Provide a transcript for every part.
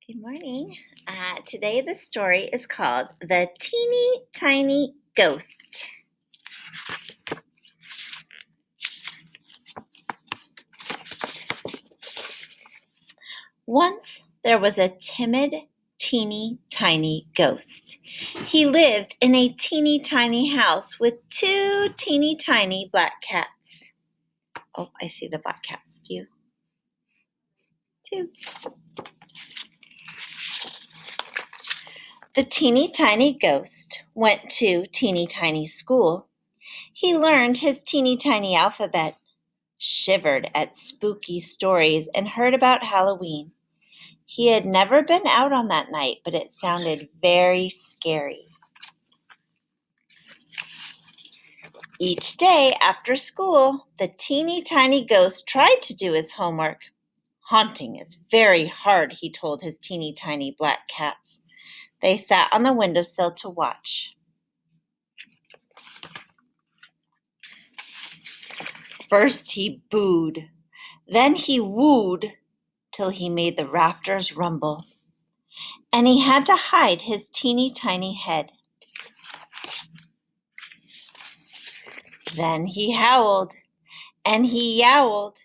Good morning. Today the story is called The Teeny Tiny Ghost. Once there was a timid, teeny tiny ghost. He lived in a teeny tiny house with two teeny tiny black cats. Oh, I see the black cats. Do you? Two. The teeny tiny ghost went to teeny tiny school. He learned his teeny tiny alphabet, shivered at spooky stories, and heard about Halloween. He had never been out on that night, but it sounded very scary. Each day after school, the teeny tiny ghost tried to do his homework. Haunting is very hard, he told his teeny tiny black cats. They sat on the windowsill to watch. First he booed, then he wooed, till he made the rafters rumble, and he had to hide his teeny tiny head. Then he howled, and he yowled,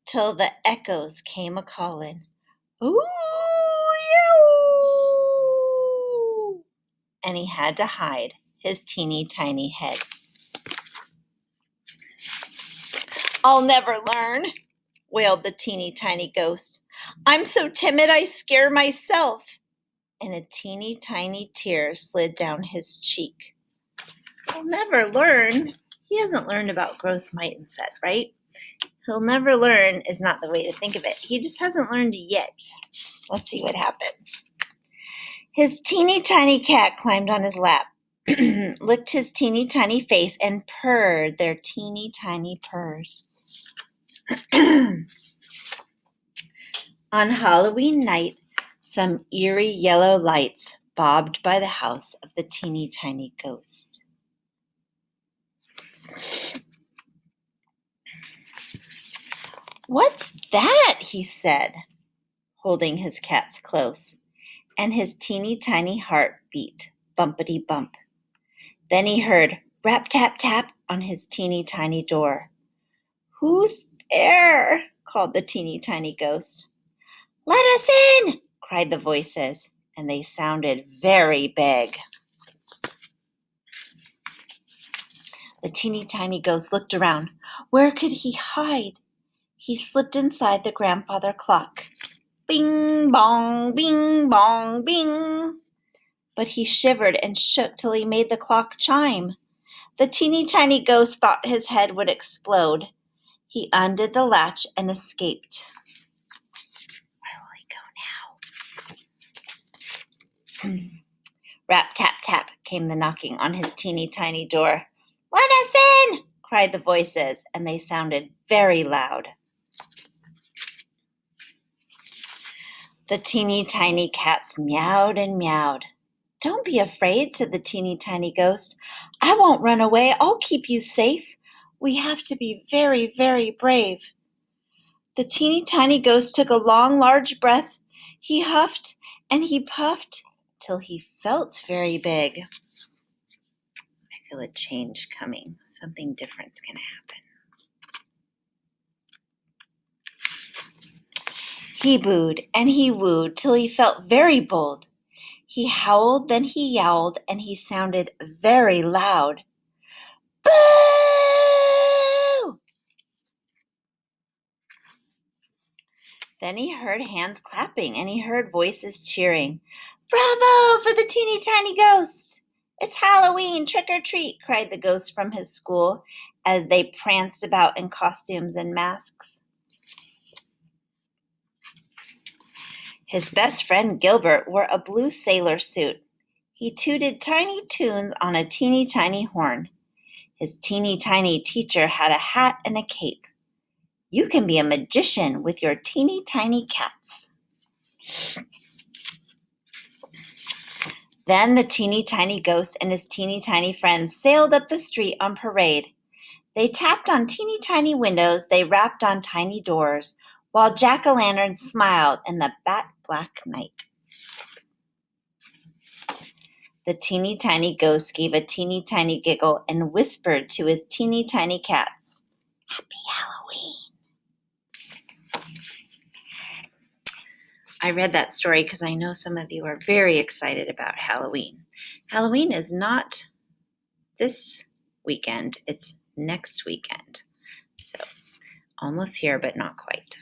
till the echoes came a-callin', "Ooh, yow!" And he had to hide his teeny tiny head. "I'll never learn," wailed the teeny tiny ghost. "I'm so timid I scare myself." And a teeny tiny tear slid down his cheek. "I'll never learn." He hasn't learned about growth mindset, right? He'll never learn is not the way to think of it. He just hasn't learned yet. Let's see what happens. His teeny tiny cat climbed on his lap, licked his teeny tiny face, and purred their teeny tiny purrs. On Halloween night, some eerie yellow lights bobbed by the house of the teeny tiny ghost. "What's that?" he said, holding his cats close, and his teeny tiny heart beat bumpity bump. Then he heard rap tap tap on his teeny tiny door. "Who's there?" called the teeny tiny ghost. "Let us in!" cried the voices, and they sounded very big. The teeny tiny ghost looked around. Where could he hide? He slipped inside the grandfather clock. Bing, bong, bing, bong, bing. But he shivered and shook till he made the clock chime. The teeny tiny ghost thought his head would explode. He undid the latch and escaped. Where will he go now? Rap, tap, tap came the knocking on his teeny tiny door. "Let us in!" cried the voices, and they sounded very loud. The teeny tiny cats meowed and meowed. "Don't be afraid," said the teeny tiny ghost. "I won't run away. I'll keep you safe. We have to be very, very brave." The teeny tiny ghost took a long, large breath. He huffed and he puffed till he felt very big. I feel a change coming. Something different's going to happen. He booed and he wooed till he felt very bold. He howled, then he yowled, and he sounded very loud. "Boo!" Then he heard hands clapping, and he heard voices cheering. "Bravo for the teeny tiny ghost! It's Halloween, trick or treat!" cried the ghosts from his school as they pranced about in costumes and masks. His best friend Gilbert wore a blue sailor suit. He tooted tiny tunes on a teeny tiny horn. His teeny tiny teacher had a hat and a cape. You can be a magician with your teeny tiny cats. Then the teeny tiny ghost and his teeny tiny friends sailed up the street on parade. They tapped on teeny tiny windows, they rapped on tiny doors, while jack-o'-lanterns smiled in the bat-black night. The teeny tiny ghost gave a teeny tiny giggle and whispered to his teeny tiny cats, "Happy Halloween." I read that story because I know some of you are very excited about Halloween. Halloween is not this weekend, it's next weekend. So almost here, but not quite.